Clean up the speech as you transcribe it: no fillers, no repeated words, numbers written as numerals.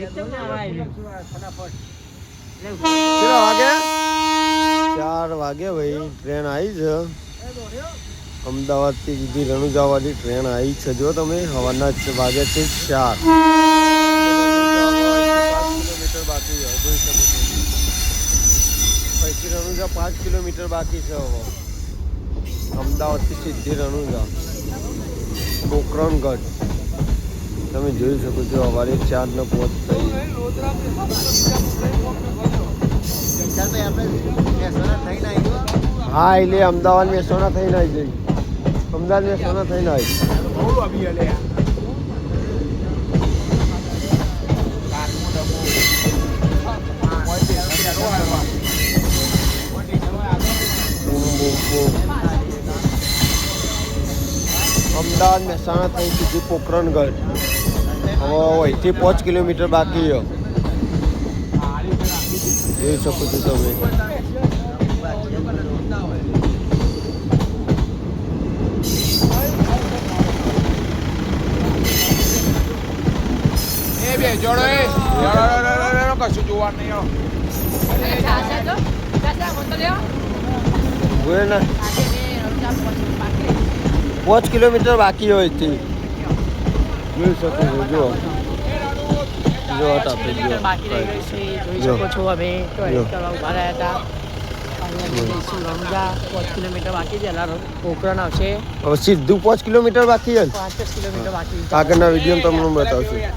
4 વાગે ભાઈ ટ્રેન આવી છે અમદાવાદથી સીધી રણુજાવાળી ટ્રેન આવી છે જો તમે હવાના વાગે છે 4 કિલોમીટર બાકી છે જોઈ શકો છો અહીંથી રણુજા 5 કિલોમીટર બાકી છે હવે અમદાવાદથી સીધી રણુજા પોકરણગઢ તમે જોઈ શકો છો સવારે 4 ને પહોંચતા હા એટલે અમદાવાદ મહેસાણા થઈને આવી જઈ અમદાવાદ મહેસાણા થઈને આવી અમદાવાદ મહેસાણા થઈ સીધી પોકરણગઢ હવે અહીંથી 5 કિલોમીટર બાકી છે જોઈ શકો છો તમે કશું જોવા નહીં 5 કિલોમીટર બાકી હોય થી જોઈ શકો છો જો સીધું 5 કિલોમીટર બાકી છે આગળના વિડીયો તમને બતાવશું